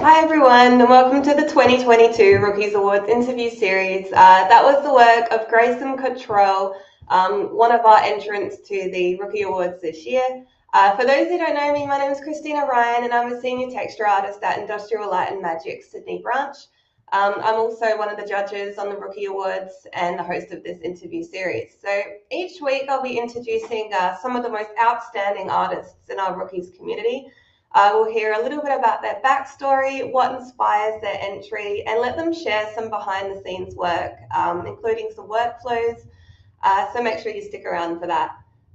Hi everyone, and welcome to the 2022 Rookies Awards interview series. That was the work of Grayson Cotrell, one of our entrants to the Rookie Awards this year. For those who don't know me, my name is Christina Ryan, and I'm a senior texture artist at Industrial Light and Magic Sydney branch. I'm also one of the judges on the Rookie Awards and the host of this interview series. So each week I'll be introducing some of the most outstanding artists in our Rookies community. We'll hear a little bit about their backstory, what inspires their entry, and let them share some behind the scenes work, including some workflows. So make sure you stick around for that.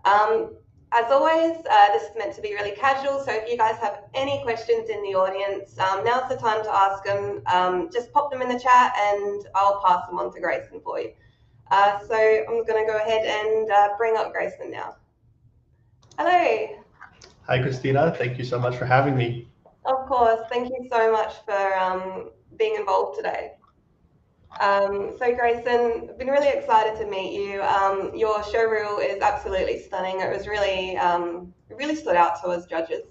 As always, this is meant to be really casual, so if you guys have any questions in the audience, now's the time to ask them. Just pop them in the chat and I'll pass them on to Grayson for you. So I'm going to go ahead and bring up Grayson now. Hello. Hi, Christina. Thank you so much for having me. Of course. Thank you so much for being involved today. So Grayson, I've been really excited to meet you. Your show reel is absolutely stunning. It was really, it really stood out to us judges.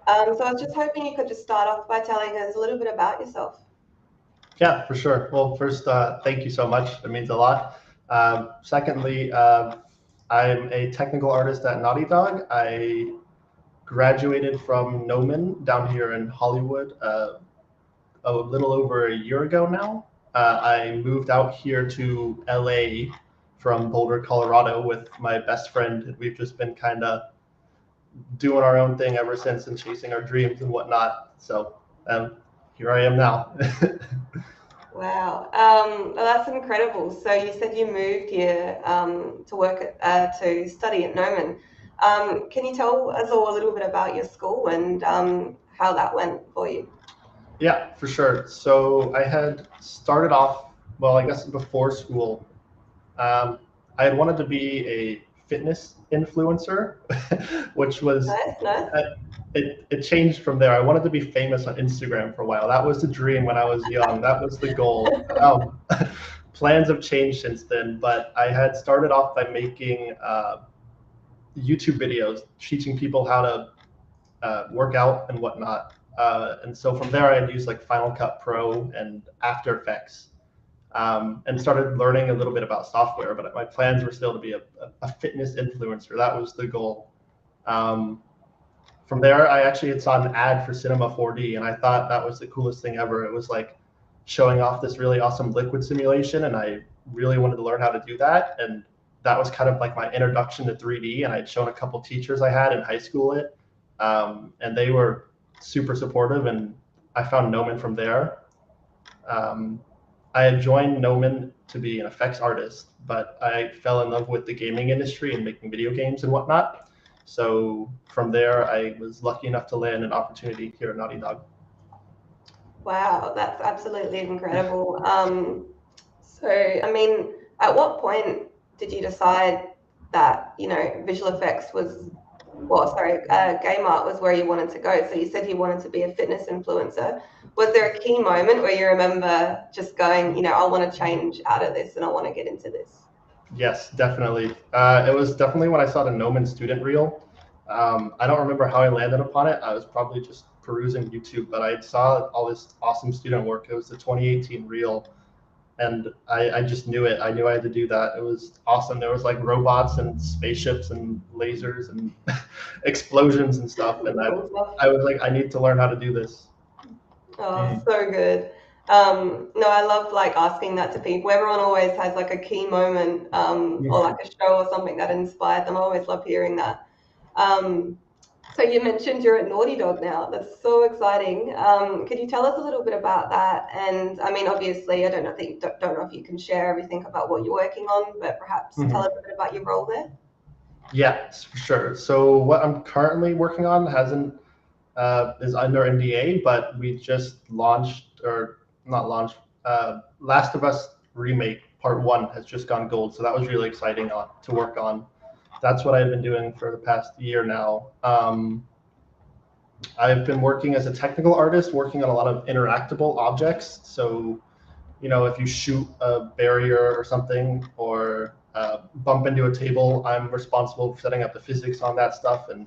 So I was just hoping you could just start off by telling us a little bit about yourself. Yeah, for sure. Well, first, thank you so much. It means a lot. Secondly, I'm a technical artist at Naughty Dog. I graduated from Noman down here in Hollywood a little over a year ago now. I moved out here to LA from Boulder, Colorado with my best friend. We've just been kind of doing our own thing ever since and chasing our dreams and whatnot. So here I am now. Wow, well, that's incredible. So you said you moved here to work to study at Noman. Can you tell us all a little bit about your school and how that went for you? Yeah, for sure. So I had started off, well, I guess before school, I had wanted to be a fitness influencer, which was, Nice. it changed from there. I wanted to be famous on Instagram for a while. That was the dream when I was young. That was the goal. Plans have changed since then, but I had started off by making YouTube videos teaching people how to work out and whatnot. And so from there, I had used like Final Cut Pro and After Effects, and started learning a little bit about software. But my plans were still to be a fitness influencer. That was the goal. From there, I actually had saw an ad for Cinema 4D, and I thought that was the coolest thing ever. It was like showing off this really awesome liquid simulation, and I really wanted to learn how to do that. And that was kind of like my introduction to 3D. And I'd shown a couple teachers I had in high school it, and they were super supportive, and I found Noman from there. I had joined Noman to be an effects artist, but I fell in love with the gaming industry and making video games and whatnot. So from there, I was lucky enough to land an opportunity here at Naughty Dog. Wow, that's absolutely incredible. So, I mean, at what point did you decide that, you know, visual effects was, well, sorry, game art was where you wanted to go? So you said you wanted to be a fitness influencer. Was there a key moment where you remember just going, you know, I want to change out of this and I want to get into this? Yes, definitely. It was definitely when I saw the Noman student reel. I don't remember how I landed upon it. I was probably just perusing YouTube, but I saw all this awesome student work. It was the 2018 reel, and I just knew it. I knew I had to do that. It was awesome. There was like robots and spaceships and lasers and explosions and stuff, and I was like, I need to learn how to do this. Oh, so good. No, I love like asking that to people. Everyone always has like a key moment, or like a show or something that inspired them. I always love hearing that. So you mentioned you're at Naughty Dog now. That's so exciting. Could you tell us a little bit about that? And I mean, obviously, I don't know if you can share everything about what you're working on, but perhaps tell us a bit about your role there. Yes, for sure. So what I'm currently working on hasn't is under NDA, but we just launched, or not launched, Last of Us Remake Part 1 has just gone gold. So that was really exciting to work on. That's what I've been doing for the past year now. I've been working as a technical artist, working on a lot of interactable objects. So, you know, if you shoot a barrier or something, or bump into a table, I'm responsible for setting up the physics on that stuff and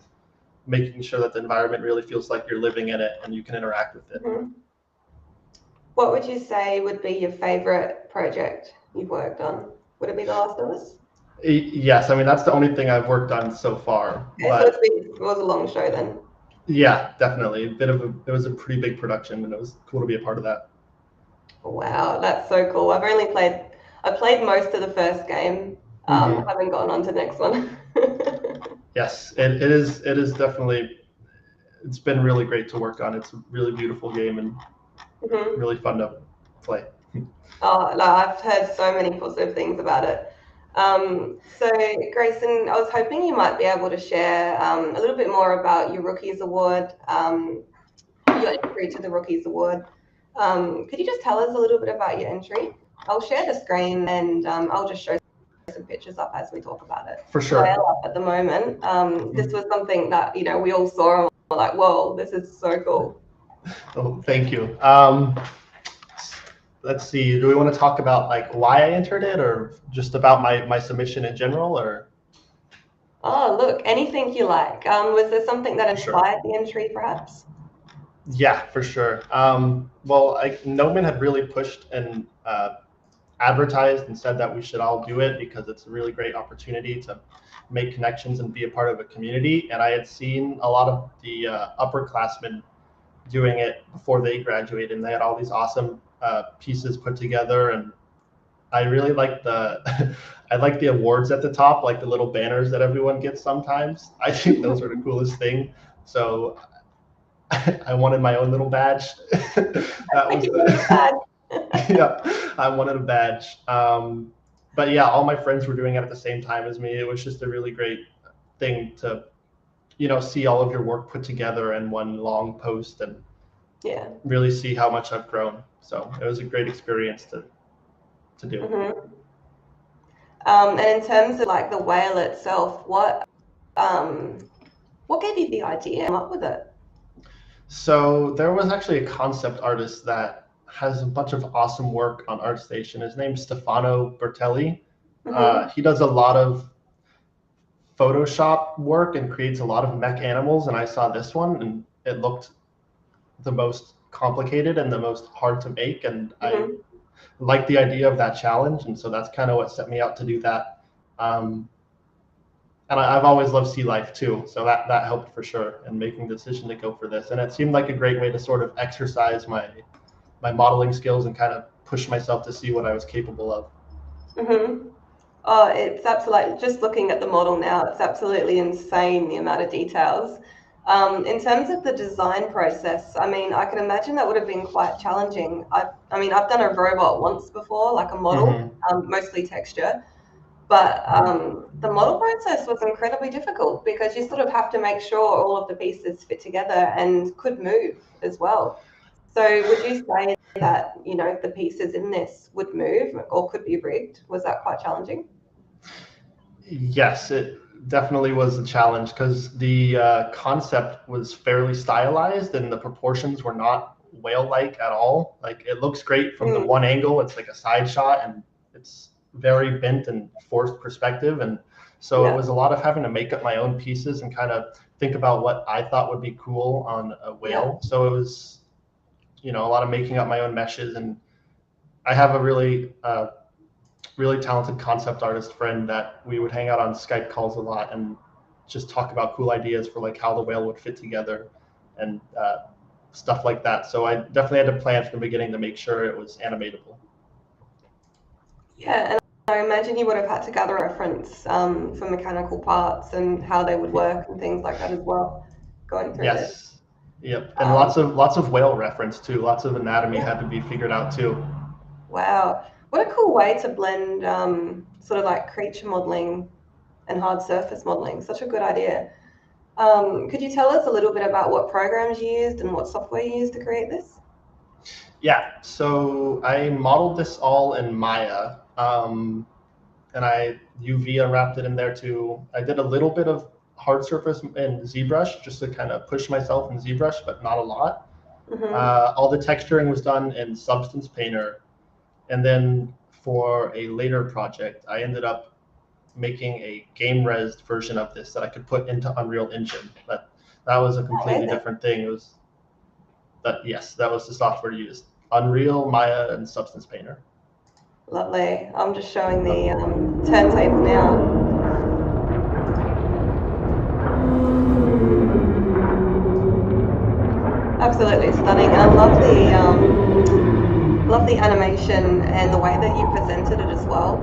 making sure that the environment really feels like you're living in it and you can interact with it. What would you say would be your favorite project you've worked on? Would it be The Last of Us? Yes, I mean that's the only thing I've worked on so far. Okay, But so it was a long show then. yeah, definitely. It was a pretty big production, and it was cool to be a part of that. Wow, that's so cool. I played most of the first game. Haven't gotten on to the next one. Yes, it is definitely, it's been really great to work on. It's a really beautiful game and really fun to play. Oh, no, I've heard so many positive things about it. So, Grayson, I was hoping you might be able to share a little bit more about your Rookies Award, your entry to the Rookies Award. Could you just tell us a little bit about your entry? I'll share the screen and I'll just show some pictures up as we talk about it. For sure. Up at the moment. This was something that, we all saw and were like, whoa, this is so cool. Oh, thank you. Let's see, do we want to talk about like why I entered it or just about my submission in general, or? Oh, look, anything you like. Was there something that inspired the entry perhaps? Yeah, for sure. Well, Noman had really pushed and advertised and said that we should all do it because it's a really great opportunity to make connections and be a part of a community. And I had seen a lot of the upperclassmen doing it before they graduated, and they had all these awesome pieces put together. And I really like I like the awards at the top, like the little banners that everyone gets sometimes. I think those are the coolest thing. So I wanted my own little badge. That was yeah, I wanted a badge. But yeah, all my friends were doing it at the same time as me. It was just a really great thing to, see all of your work put together in one long post and really see how much I've grown. So it was a great experience to do. And in terms of like the whale itself, what gave you the idea to come up with it? So there was actually a concept artist that has a bunch of awesome work on ArtStation. His name's Stefano Bertelli. He does a lot of Photoshop work and creates a lot of mech animals. And I saw this one and it looked the most complicated and the most hard to make. And I liked the idea of that challenge. And so that's kind of what set me out to do that. And I've always loved sea life too, so that helped for sure in making the decision to go for this. And it seemed like a great way to sort of exercise my modeling skills and kind of push myself to see what I was capable of. Oh, it's absolutely, just looking at the model now, it's absolutely insane the amount of details. In terms of the design process, I mean, I can imagine that would have been quite challenging. I've done a robot once before, like a model, mostly texture. But the model process was incredibly difficult because you sort of have to make sure all of the pieces fit together and could move as well. So would you say that, the pieces in this would move or could be rigged? Was that quite challenging? Yes, it definitely was a challenge because the concept was fairly stylized and the proportions were not whale-like at all. Like it looks great from the one angle. It's like a side shot and it's very bent and forced perspective, and so it was a lot of having to make up my own pieces and kind of think about what I thought would be cool on a whale. So it was, a lot of making up my own meshes. And I have a really really talented concept artist friend that we would hang out on Skype calls a lot and just talk about cool ideas for like how the whale would fit together and stuff like that. So I definitely had to plan from the beginning to make sure it was animatable. Yeah, and I imagine you would have had to gather reference for mechanical parts and how they would work and things like that as well, going through this. Yep, and lots of whale reference too. Lots of anatomy had to be figured out too. Wow, what a cool way to blend sort of like creature modeling and hard surface modeling. Such a good idea. Could you tell us a little bit about what programs you used and what software you used to create this? Yeah, so I modeled this all in Maya, and I UV unwrapped it in there too. I did a little bit of hard surface in ZBrush just to kind of push myself in ZBrush, but not a lot. All the texturing was done in Substance Painter. And then for a later project, I ended up making a game resed version of this that I could put into Unreal Engine. But that was a completely different thing. It was that, yes, that was the software used. Unreal, Maya, and Substance Painter. Lovely. I'm just showing the turntable now. Absolutely stunning, and I love the animation and the way that you presented it as well.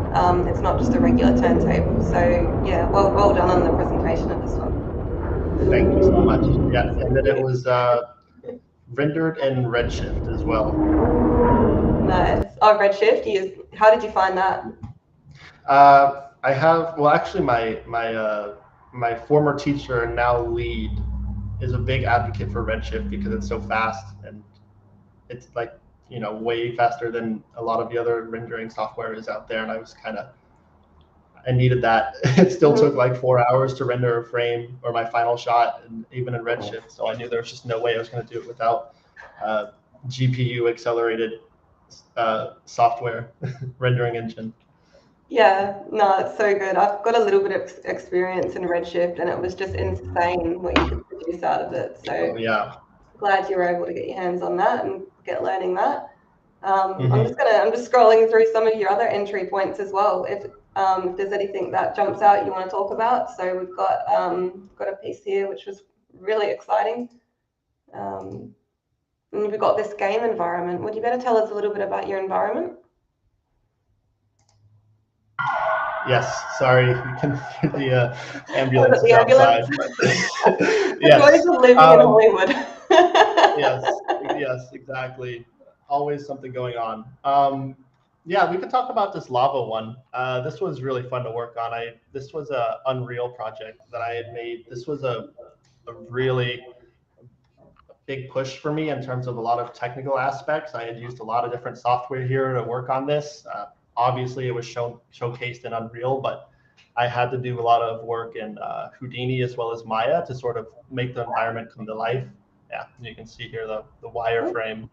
It's not just a regular turntable, so yeah, well done on the presentation of this one. Thank you so much. Yeah, and then it was rendered in Redshift as well. Nice. Oh, Redshift. How did you find that? I have, well, actually, my former teacher and now lead is a big advocate for Redshift because it's so fast and it's like, way faster than a lot of the other rendering software is out there. And I needed that. It still took like 4 hours to render a frame or my final shot, and even in Redshift. So I knew there was just no way I was going to do it without GPU accelerated software rendering engine. Yeah, no, it's so good. I've got a little bit of experience in Redshift, and it was just insane what you could produce out of it. So yeah, glad you were able to get your hands on that and get learning that. I'm just scrolling through some of your other entry points as well. If there's anything that jumps out you want to talk about. So we've got a piece here which was really exciting. And we've got this game environment. Would you better tell us a little bit about your environment? Yes, sorry, you can hear the ambulance The ambulance? outside. The joys of living in Hollywood. yes, exactly. Always something going on. Yeah, we could talk about this lava one. This was really fun to work on. This was a Unreal project that I had made. This was a really big push for me in terms of a lot of technical aspects. I had used a lot of different software here to work on this. Obviously, it was showcased in Unreal, but I had to do a lot of work in Houdini as well as Maya to sort of make the environment come to life. Yeah, you can see here the wireframe.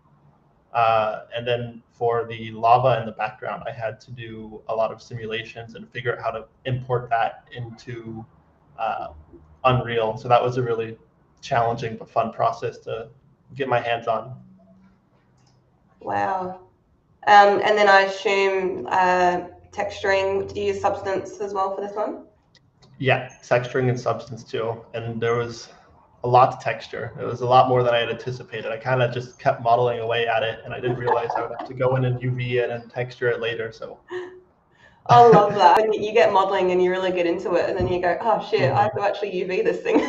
And then for the lava in the background, I had to do a lot of simulations and figure out how to import that into Unreal. So that was a really challenging but fun process to get my hands on. Wow. And then I assume texturing. Did you use Substance as well for this one? Yeah, texturing and Substance too. And there was a lot to texture. It was a lot more than I had anticipated. I kind of just kept modeling away at it, and I didn't realize I would have to go in and UV it and texture it later. So I love that. When you get modeling and you really get into it, and then you go, oh shit, I have to actually UV this thing.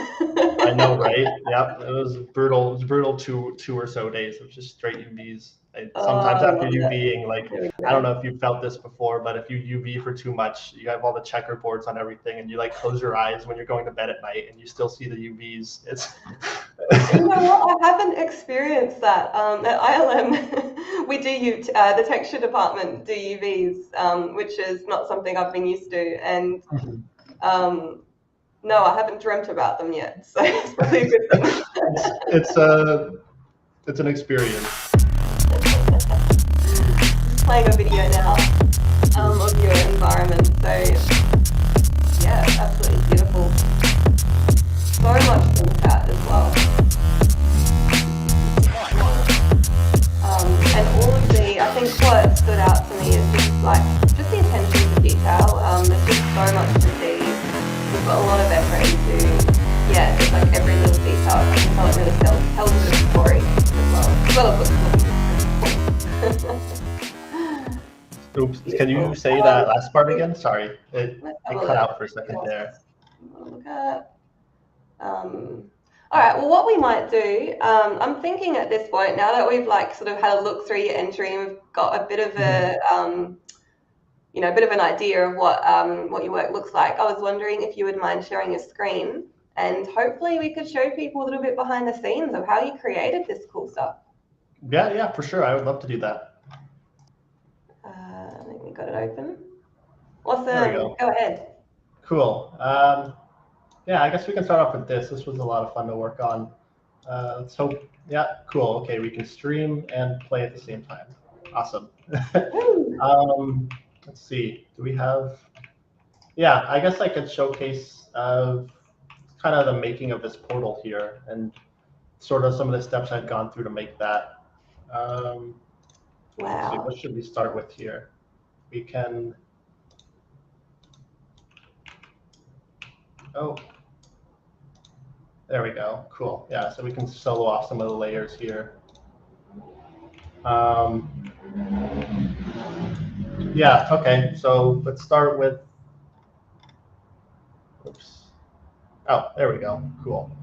I know, right? Yep, it was brutal. It was brutal 2 or so days of just straight UVs. Sometimes after UVing, like, I don't know if you've felt this before, but if you UV for too much, you have all the checkerboards on everything, and you like close your eyes when you're going to bed at night, and you still see the UVs. It's You know what? I haven't experienced that. At ILM, we do the texture department do UVs, which is not something I've been used to, and no, I haven't dreamt about them yet. So it's probably a good thing. It's an experience. Playing a video now of your environment. So yeah, absolutely beautiful. So much to look at as well. And all of I think what stood out to me is just the attention to detail. There's just so much to see. We've got a lot of effort into, just like every little detail. I can tell it really tells a good story as well. Oops, can you say that last part again? Sorry, it cut out for a second there. Look at. All right, well, what we might do, I'm thinking at this point, now that we've sort of had a look through your entry and we've got a bit of a, a bit of an idea of what your work looks like, I was wondering if you would mind sharing your screen, and hopefully we could show people a little bit behind the scenes of how you created this cool stuff. Yeah, for sure. I would love to do that. I think we got it open. Awesome. There we go. Go ahead. Cool. Yeah, I guess we can start off with this. This was a lot of fun to work on. Let's hope. Yeah, cool. Okay, we can stream and play at the same time. Awesome. Let's see. Do we have? Yeah, I guess I could showcase kind of the making of this portal here and sort of some of the steps I've gone through to make that. Let's see, Wow. what should we start with here? We can, oh, there we go. Cool. Yeah, so we can solo off some of the layers here. Yeah, okay. So let's start with, oops. Oh, there we go. Cool.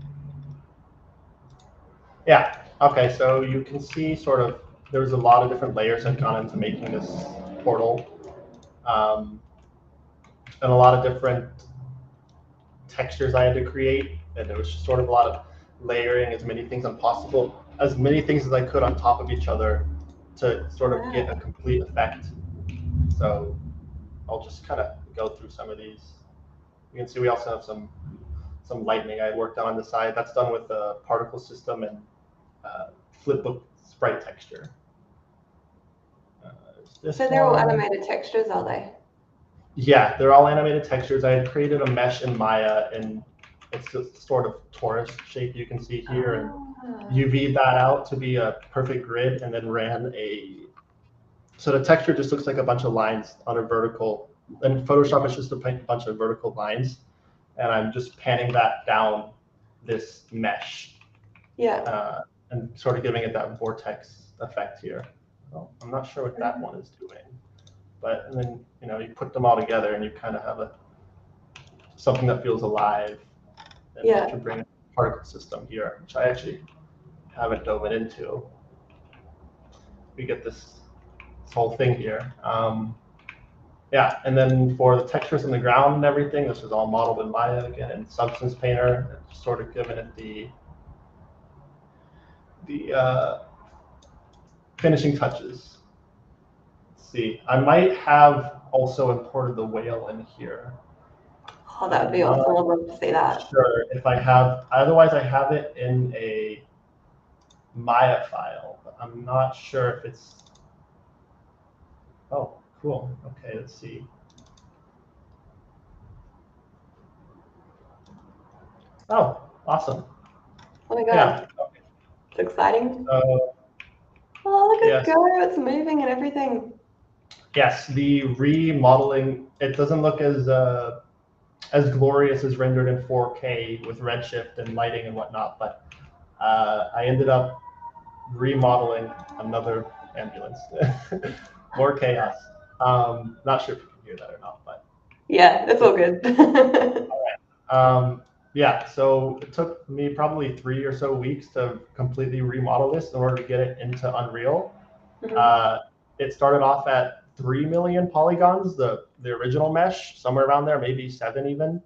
Yeah, okay. So you can see sort of there's a lot of different layers that gone into making this portal. And a lot of different textures I had to create. And there was just sort of a lot of layering as many things as I could on top of each other to sort of get a complete effect. So I'll just kind of go through some of these. You can see we also have some lightning I worked on the side. That's done with the particle system and flipbook sprite texture. So they're all animated textures, are they? Yeah, they're all animated textures. I had created a mesh in Maya, and it's a sort of torus shape you can see here, and UV'd that out to be a perfect grid, and then ran a. So the texture just looks like a bunch of lines on a vertical. In Photoshop, it's just a bunch of vertical lines, and I'm just panning that down this mesh. Yeah. And sort of giving it that vortex effect here. Well, I'm not sure what that one is doing, but and then you put them all together and you kind of have something that feels alive. And Yeah. to bring a particle system here, which I actually haven't dove into. We get this whole thing here. Yeah, and then for the textures in the ground and everything, this is all modeled in Maya again in Substance Painter, sort of giving it the finishing touches. Let's see, I might have also imported the whale in here. Oh, that would be awesome. I'd love to see that. Sure, if I have, otherwise I have it in a Maya file, but I'm not sure if it's, oh, cool. Okay, let's see. Oh, awesome. Oh my God. Yeah. It's exciting. Oh, look at go. It's moving and everything. Yes, the remodeling, it doesn't look as glorious as rendered in 4K with redshift and lighting and whatnot, but I ended up remodeling another ambulance. More chaos. Not sure if you can hear that or not, but yeah, it's all good. All right. Yeah, so it took me probably 3 or so weeks to completely remodel this in order to get it into Unreal. Mm-hmm. It started off at 3 million polygons, the original mesh, somewhere around there, maybe 7 even.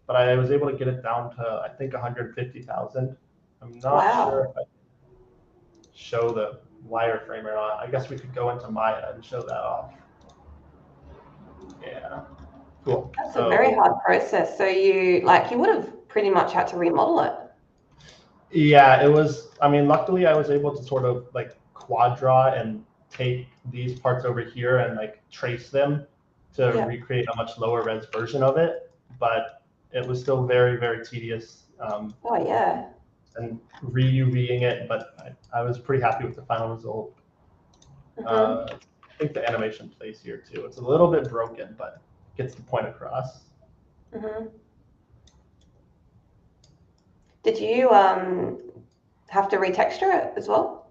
But I was able to get it down to, I think, 150,000. I'm not sure if I can show the wireframe or not. I guess we could go into Maya and show that off. Yeah. Cool. That's a very hard process. So you would have pretty much had to remodel it. Yeah, it was. I mean, luckily I was able to sort of quad draw and take these parts over here and trace them to recreate a much lower res version of it. But it was still very, very tedious. Oh yeah. And re-UVing it, but I was pretty happy with the final result. Mm-hmm. I think the animation plays here too. It's a little bit broken, but gets the point across. Mm-hmm. Did you have to retexture it as well?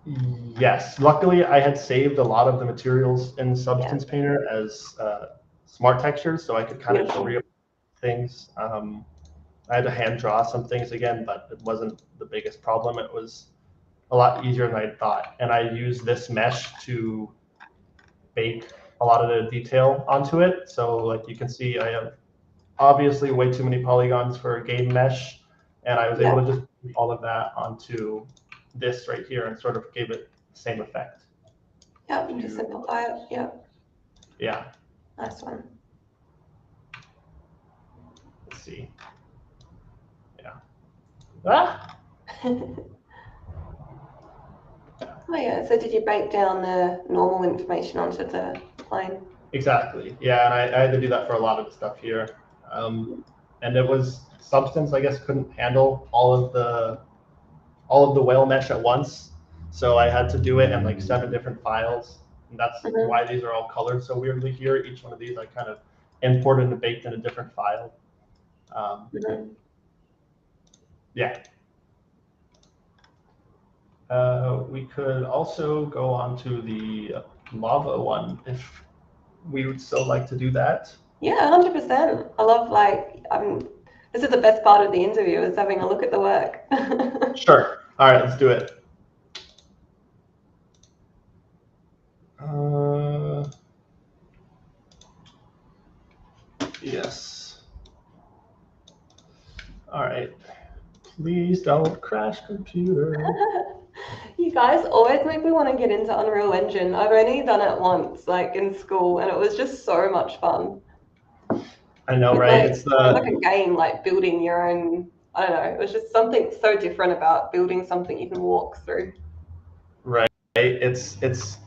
Yes. Luckily, I had saved a lot of the materials in Substance Painter as smart textures, so I could kind of reapply things. I had to hand draw some things again, but it wasn't the biggest problem. It was a lot easier than I thought. And I used this mesh to bake a lot of the detail onto it. So you can see, I have obviously way too many polygons for a game mesh, and I was able to just put all of that onto this right here and sort of gave it the same effect. Yep, just simplify it. Yep. Yeah. Nice one. Let's see. Yeah. Ah! Oh yeah, so did you break down the normal information onto the plane? Exactly. Yeah, and I had to do that for a lot of the stuff here. And it was Substance, I guess, couldn't handle all of the whale mesh at once. So I had to do it in like 7 different files. And that's why these are all colored so weirdly here. Each one of these I kind of imported and baked in a different file. Yeah. We could also go on to the lava one if we would still like to do that. Yeah, 100%. I love this is the best part of the interview, is having a look at the work. Sure. All right, let's do it. Yes. All right. Please don't crash, computer. You guys always make me want to get into Unreal Engine. I've only done it once, like in school, and it was just so much fun. I know, right? It's like a game, like building your own. I don't know. It was just something so different about building something you can walk through. Right. It's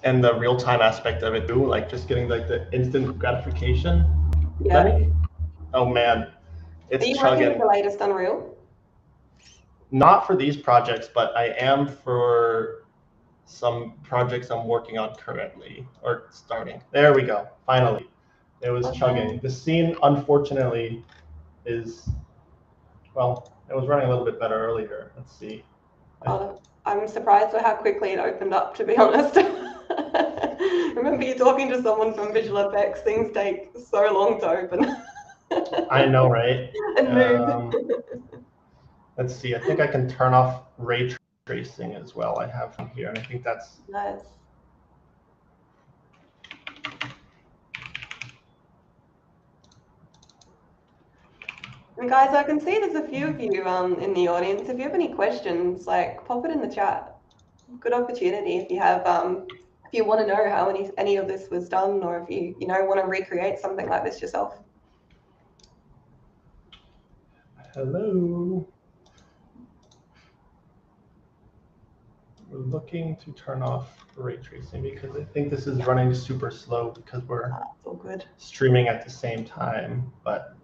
and the real time aspect of it too, like just getting like the instant gratification. Yeah. Oh man, it's Are you chugging. working with the latest Unreal? Not for these projects, but I am for some projects I'm working on currently or starting. There we go. Finally, it was chugging. The scene, unfortunately, is, well, it was running a little bit better earlier. Let's see. I'm surprised at how quickly it opened up, to be honest. Remember you talking to someone from visual effects, things take so long to open. I know, right? And move. Let's see, I think I can turn off ray tracing as well. I have from here, and I think that's nice. And guys, I can see there's a few of you in the audience. If you have any questions, like pop it in the chat. Good opportunity if you have if you want to know how any of this was done, or if you want to recreate something like this yourself. Hello. We're looking to turn off ray tracing because I think this is running super slow because we're all good. Streaming at the same time, but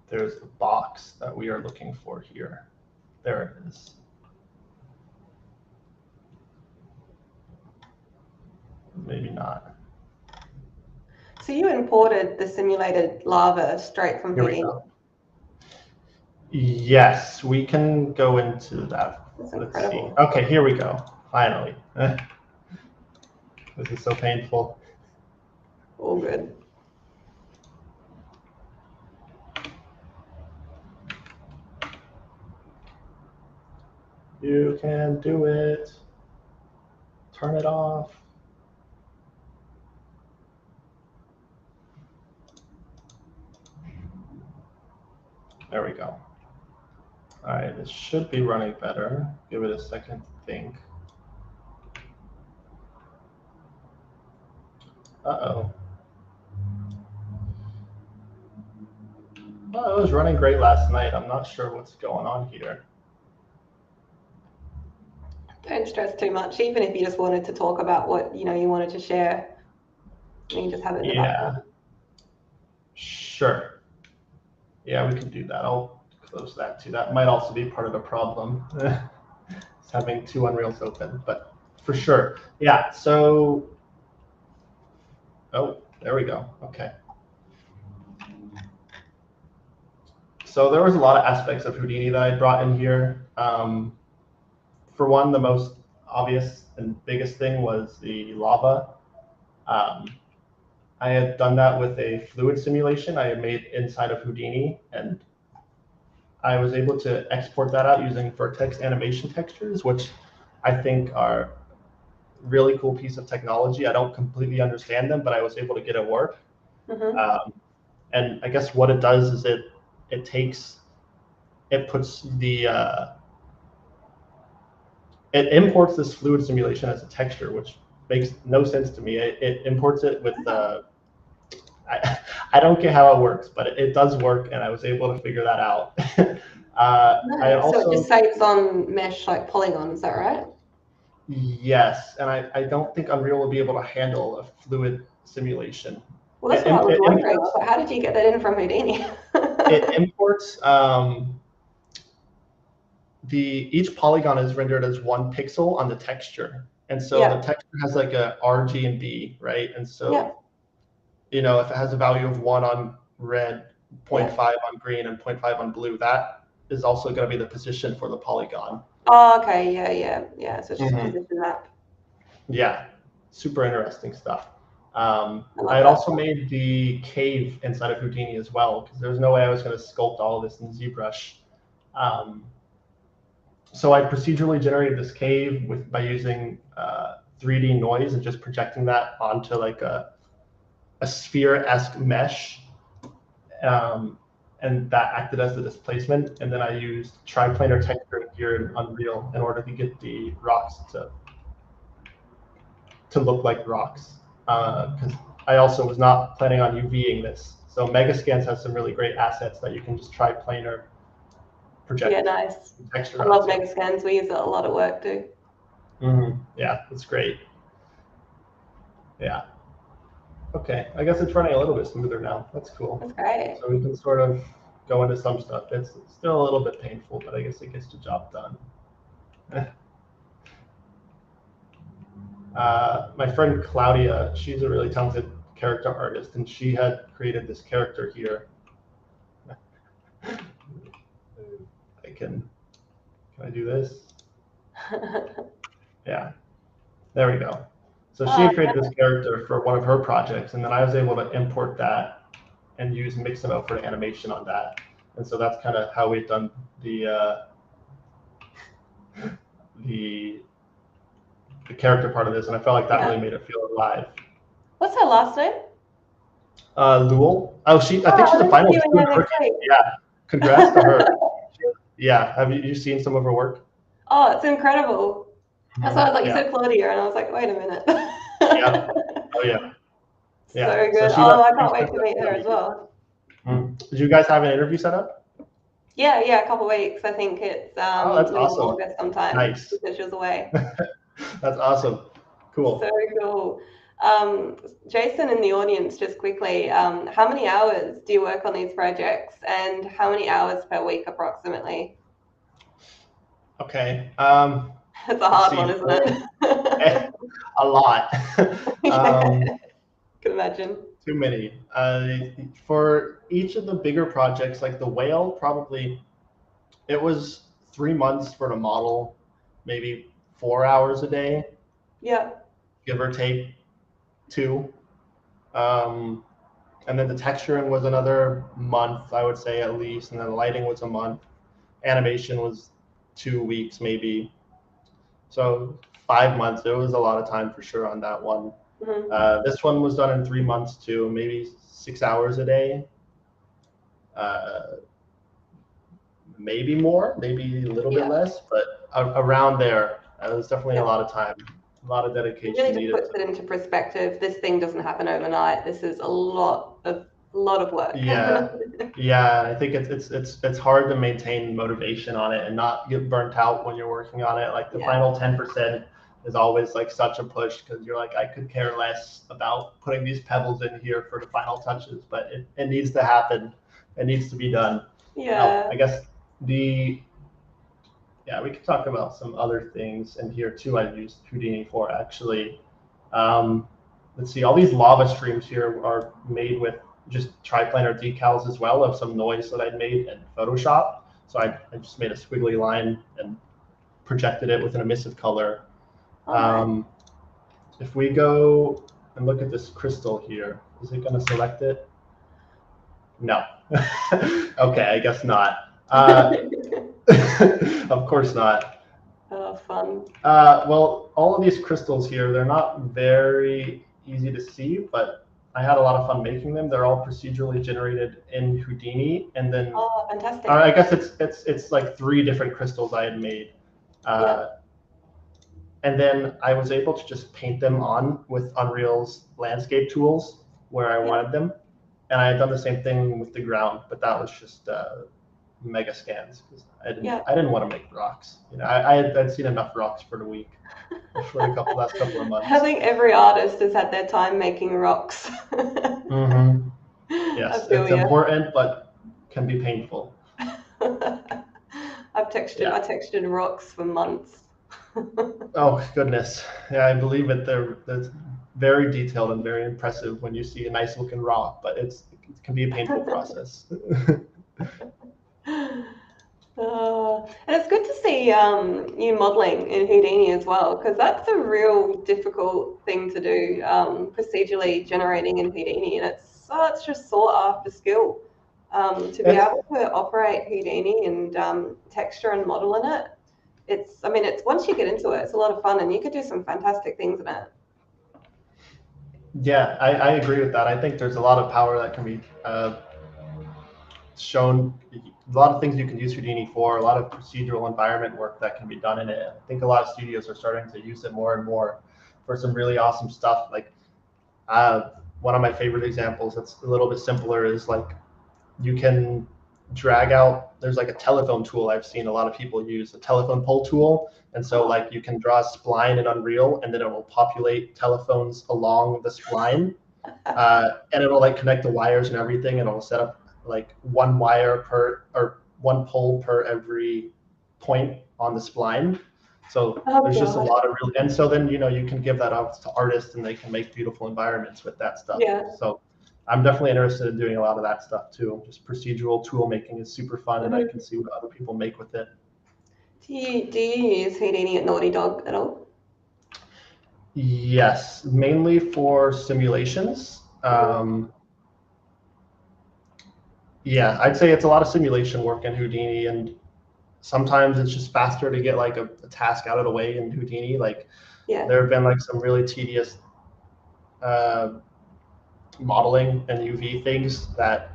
there's a box that we are looking for here. There it is. Maybe not. So you imported the simulated lava straight from Houdini? Yes, we can go into that. That's incredible. Let's see. Okay, here we go. Finally. This is so painful. All good. You can do it. Turn it off. There we go. All right, it should be running better. Give it a second to think. Uh-oh. Well, it was running great last night. I'm not sure what's going on here. Don't stress too much. Even if you just wanted to talk about what you wanted to share, you can just have it in the background. Sure. Yeah, we can do that. I'll close that too. That might also be part of the problem. It's having 2 Unreals open, but for sure. Yeah, so, oh, there we go. Okay. So there was a lot of aspects of Houdini that I brought in here. For one, the most obvious and biggest thing was the lava. I had done that with a fluid simulation I had made inside of Houdini, and I was able to export that out using vertex animation textures, which I think are really cool piece of technology. I don't completely understand them, but I was able to get it work. And I guess what it does is it puts the it imports this fluid simulation as a texture, which makes no sense to me. It imports it with I don't get how it works, but it does work, and I was able to figure that out. So it just saves on mesh like Polygon, is that right? Yes, and I don't think Unreal will be able to handle a fluid simulation. Well, that's what I was wondering. How did you get that in from Houdini? It imports each polygon is rendered as one pixel on the texture. And so Yeah. the texture has like a R, G, and B, right? And so, Yeah. you know, if it has a value of 1 on red, 0.5 Yeah. on green, and 0.5 on blue, that is also going to be the position for the polygon. Oh, okay. Yeah. So it's just a Mhm. position map. Yeah, super interesting stuff. love I had that. also made the cave inside of Houdini as well, because there's no way I was going to sculpt all of this in ZBrush. So I procedurally generated this cave by using 3D noise and just projecting that onto like a sphere-esque mesh. And that acted as the displacement. And then I used triplanar texturing here in Unreal in order to get the rocks to look like rocks. Because I also was not planning on UVing this. So Megascans has some really great assets that you can just triplanar project. Yeah, nice. Texture I love onto. Megascans. We use it a lot at work too. Yeah, it's great. Yeah. Okay, I guess it's running a little bit smoother now. That's cool. That's great. So we can sort of go into some stuff. It's still a little bit painful, but I guess it gets the job done. My friend Claudia, she's a really talented character artist, and she had created this character here. Can I do this? Yeah, there we go. So she had created this character for one of her projects, and then I was able to import that and use Mixamo for animation on that. And so that's kind of how we've done the character part of this, and I felt like that really made it feel alive. What's her last name? Luel. Oh, I think she's a finalist. Yeah, congrats to her. Yeah, have you seen some of her work? Oh, it's incredible. That's why I was like, you said Claudia, and I was like, wait a minute. Yeah. Oh yeah. Yeah. So good. So I can't wait to meet her as well. Did you guys have an interview set up? Yeah, a couple of weeks. I think it's that's awesome. August sometime. Nice. Because she was away. That's awesome. Cool. So cool. Jason in the audience, just quickly, how many hours do you work on these projects, and how many hours per week approximately? Okay. It's a hard one, isn't it? A lot. Can imagine. Too many. For each of the bigger projects, like the whale, probably it was 3 months for the model, maybe 4 hours a day. Yeah. Give or take 2. And then the texturing was another month, I would say at least, and then the lighting was a month. Animation was 2 weeks maybe. So 5 months. It was a lot of time for sure on that one. This one was done in 3 months too, maybe 6 hours a day. Maybe more, maybe a little bit less, but around there. It was definitely a lot of time, a lot of dedication. Really just puts it into perspective. This thing doesn't happen overnight. This is a lot of work. Yeah. I think it's hard to maintain motivation on it and not get burnt out when you're working on it. Like the final 10% is always like such a push, because you're like, I could care less about putting these pebbles in here for the final touches, but it needs to happen. It needs to be done. Yeah. I guess we could talk about some other things in here too. I used Houdini for actually. Let's see, all these lava streams here are made with just triplanar decals as well of some noise that I'd made in Photoshop. So I just made a squiggly line and projected it with an emissive color. If we go and look at this crystal here, is it going to select it? No. Okay, I guess not. Of course not. Oh, fun. Well, all of these crystals here, they're not very easy to see, but I had a lot of fun making them. They're all procedurally generated in Houdini, and then fantastic. I guess it's like 3 different crystals I had made, and then I was able to just paint them on with Unreal's landscape tools where I wanted them, and I had done the same thing with the ground, but that was just Megascans, because I didn't want to make rocks. You know, I'd seen enough rocks for the week, for the last couple of months. I think every artist has had their time making rocks. Yes, it's important, but can be painful. I textured rocks for months. Oh goodness, yeah, I believe it. It's very detailed and very impressive when you see a nice looking rock, but it can be a painful process. And it's good to see you modeling in Houdini as well, because that's a real difficult thing to do, procedurally generating in Houdini, and it's such a sought after skill to be It's able to operate Houdini and texture and model in it. It's once you get into it, it's a lot of fun, and you could do some fantastic things in it. Yeah, I agree with that. I think there's a lot of power that can be shown, a lot of things you can use Houdini for, a lot of procedural environment work that can be done in it. I think a lot of studios are starting to use it more and more for some really awesome stuff. Like one of my favorite examples that's a little bit simpler is like you can drag out, there's like a telephone tool I've seen a lot of people use, a telephone pole tool. And so like you can draw a spline in Unreal and then it will populate telephones along the spline. And it'll like connect the wires and everything, and it'll set up like one wire per, or one pole per every point on the spline. So there's just a lot of real, and so then you can give that out to artists and they can make beautiful environments with that stuff. Yeah. So I'm definitely interested in doing a lot of that stuff too. Just procedural tool making is super fun, and I can see what other people make with it. Do you use Houdini at Naughty Dog at all? Yes, mainly for simulations. Yeah, I'd say it's a lot of simulation work in Houdini, and sometimes it's just faster to get like a task out of the way in Houdini. Like there have been like some really tedious modeling and UV things that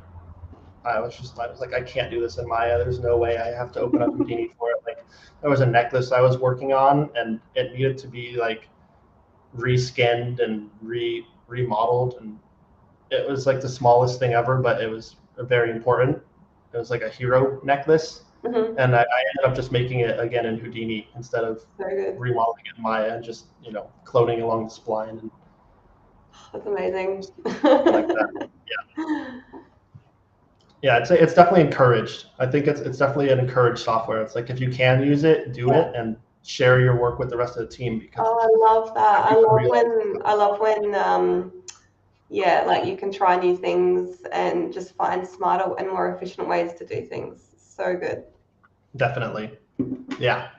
I was like, I can't do this in Maya. There's no way. I have to open up Houdini for it. Like there was a necklace I was working on, and it needed to be like reskinned and remodeled, and it was like the smallest thing ever, but it was very important. It was like a hero necklace, and I ended up just making it again in Houdini instead of remodeling it in Maya and just cloning along the spline. And that's amazing. Like that. Yeah, it's definitely encouraged. I think it's definitely an encouraged software. It's like if you can use it, do it, and share your work with the rest of the team. Because I love that. I love when like you can try new things and just find smarter and more efficient ways to do things. So good. Definitely. Yeah.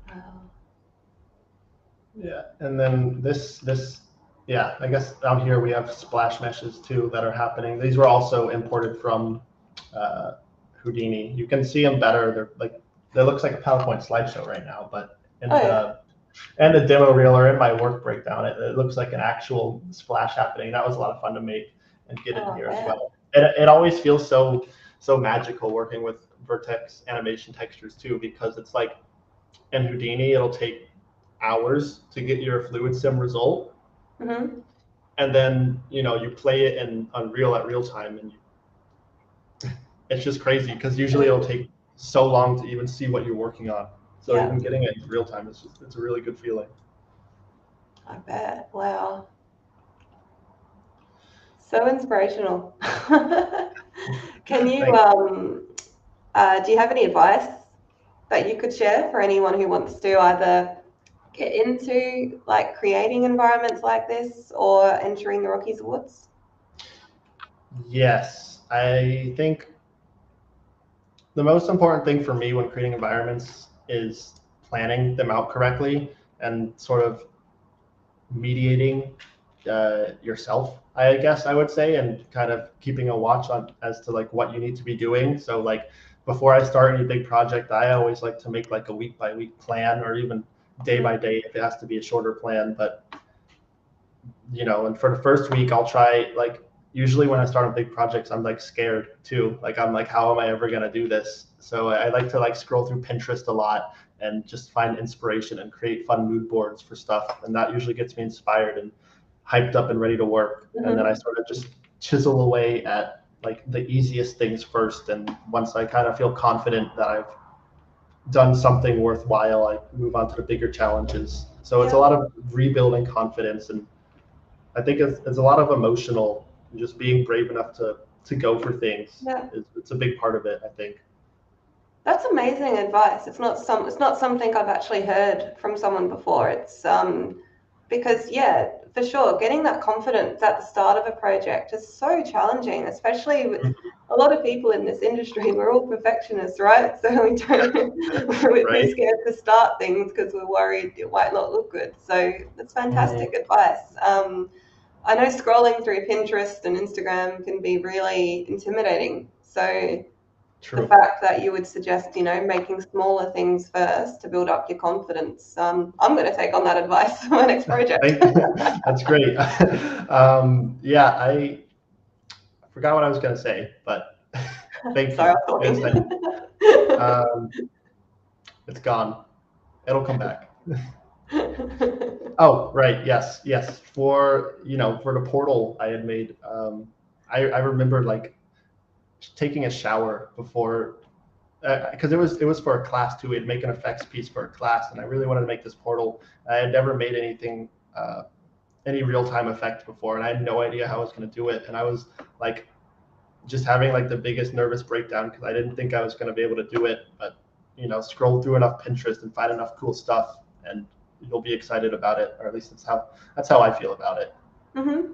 Wow. Yeah, and then this yeah, I guess down here we have splash meshes too that are happening. These were also imported from Houdini. You can see them better. They're like, it looks like a PowerPoint slideshow right now, but and the demo reel or in my work breakdown, it looks like an actual splash happening. That was a lot of fun to make and get in here as well. It always feels so magical working with Vertex animation textures too, because it's like in Houdini, it'll take hours to get your fluid sim result. And then you play it in Unreal at real time, and it's just crazy because usually it'll take so long to even see what you're working on. So even getting it in real time it's a really good feeling. I bet. Wow. So inspirational. Can you do you have any advice that you could share for anyone who wants to either get into like creating environments like this or entering the Rockies Awards? Yes, I think the most important thing for me when creating environments is planning them out correctly and sort of mediating yourself, I guess I would say, and kind of keeping a watch on as to like what you need to be doing. So like before I start any big project, I always like to make like a week by week plan, or even day by day if it has to be a shorter plan. But and for the first week I'll try, like usually when I start on big projects I'm like scared too. Like I'm like, how am I ever gonna do this? So I like to like scroll through Pinterest a lot and just find inspiration and create fun mood boards for stuff, and that usually gets me inspired and hyped up and ready to work. And then I sort of just chisel away at like the easiest things first, and once I kind of feel confident that I've done something worthwhile, I move on to the bigger challenges. So it's a lot of rebuilding confidence, and I think it's a lot of emotional, just being brave enough to to go for things. Yeah. It's a big part of it, I think. That's amazing advice. It's not something I've actually heard from someone before. It's because yeah, for sure, getting that confidence at the start of a project is so challenging, especially with a lot of people in this industry. We're all perfectionists, right? So we don't we're Right? scared to start things because we're worried it might not look good. So that's fantastic advice. I know scrolling through Pinterest and Instagram can be really intimidating. So the True. fact that you would suggest, making smaller things first to build up your confidence. I'm going to take on that advice for my next project. That's great. Yeah, I forgot what I was going to say, but thank Sorry, you. I was talking. It's gone. It'll come back. Oh, right. Yes. For the portal I had made, I remember like taking a shower before, because it was for a class too. We'd make an effects piece for a class, and I really wanted to make this portal. I had never made anything, any real-time effect before, and I had no idea how I was going to do it. And I was like, just having like the biggest nervous breakdown because I didn't think I was going to be able to do it. But scroll through enough Pinterest and find enough cool stuff, and you'll be excited about it, or at least that's how I feel about it. Mm-hmm.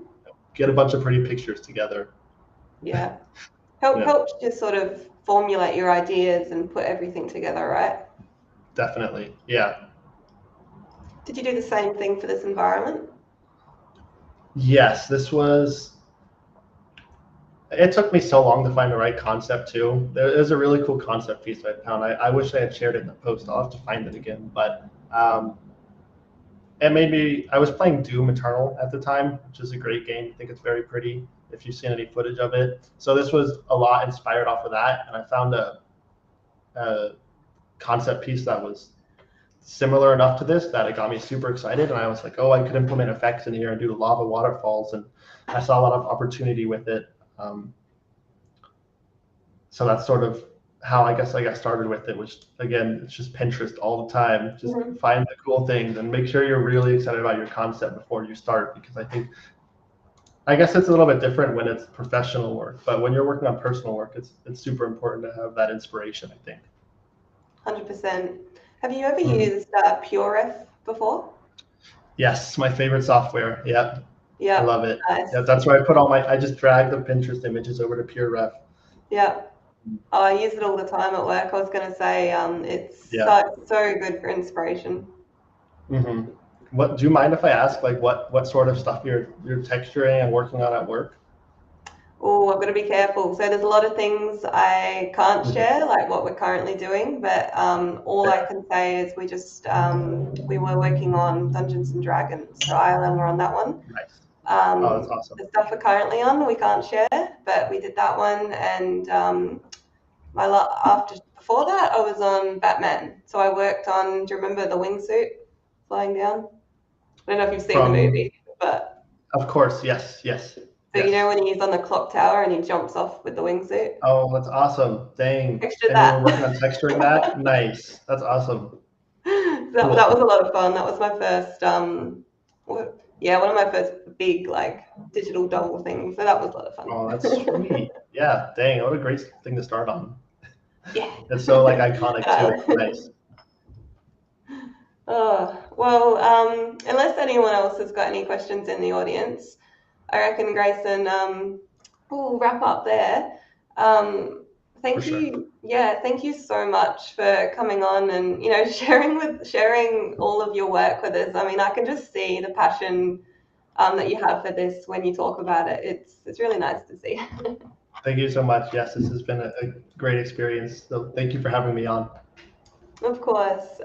Get a bunch of pretty pictures together. Yeah. Helps you sort of formulate your ideas and put everything together, right? Definitely. Yeah. Did you do the same thing for this environment? Yes, it took me so long to find the right concept too. There's a really cool concept piece I found. I wish I had shared it in the post. I'll have to find it again. But it made me, I was playing Doom Eternal at the time, which is a great game. I think it's very pretty if you've seen any footage of it. So this was a lot inspired off of that. And I found a concept piece that was similar enough to this that it got me super excited. And I was like, oh, I could implement effects in here and do lava waterfalls. And I saw a lot of opportunity with it. So that's sort of how I guess I got started with it, which again, it's just Pinterest all the time. Just find the cool things and make sure you're really excited about your concept before you start, because I guess it's a little bit different when it's professional work, but when you're working on personal work, it's super important to have that inspiration, I think. 100%. Have you ever used PureRef before? Yes, my favorite software. Yeah. Yeah. I love it. Nice. Yeah, that's where I put I just drag the Pinterest images over to PureRef. Yeah. Oh, I use it all the time at work. I was going to say it's so good for inspiration. Mm-hmm. What do you mind if I ask, like what sort of stuff you're texturing and working on at work? Oh, I've got to be careful. So there's a lot of things I can't share, like what we're currently doing. But all I can say is we were working on Dungeons and Dragons. So Ireland, we're on that one. Nice. Oh, that's awesome. The stuff we're currently on, we can't share, but we did that one. And before that, I was on Batman. So I worked on. Do you remember the wingsuit flying down? I don't know if you've seen the movie, but of course, yes. So you know when he's on the clock tower and he jumps off with the wingsuit? Oh, that's awesome. Dang. Texture and that. you were working on texturing that? Nice. That's awesome. That was a lot of fun. That was my first one of my first big like digital double things. So that was a lot of fun. Oh, that's sweet. Yeah, dang, what a great thing to start on. Yeah. It's so like iconic too. Nice. Oh, well, unless anyone else has got any questions in the audience, I reckon Grayson, we'll wrap up there. Thank you. Yeah, thank you so much for coming on and sharing all of your work with us. I mean, I can just see the passion that you have for this when you talk about it. It's really nice to see. Thank you so much. Yes, this has been a great experience. So thank you for having me on. Of course.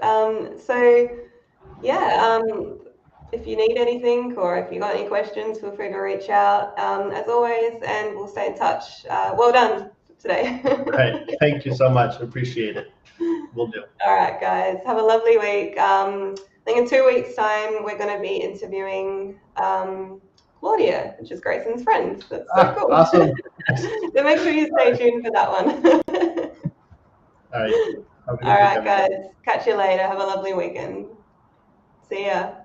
If you need anything or if you got any questions, feel free to reach out as always, and we'll stay in touch. Well done today. Right. Thank you so much. Appreciate it. Will do. All right, guys. Have a lovely week. I think in 2 weeks' time, we're going to be interviewing Claudia, which is Grayson's friend. That's so cool. Awesome. So make sure you stay tuned for that one. All right. All right, guys. Catch you later. Have a lovely weekend. See ya.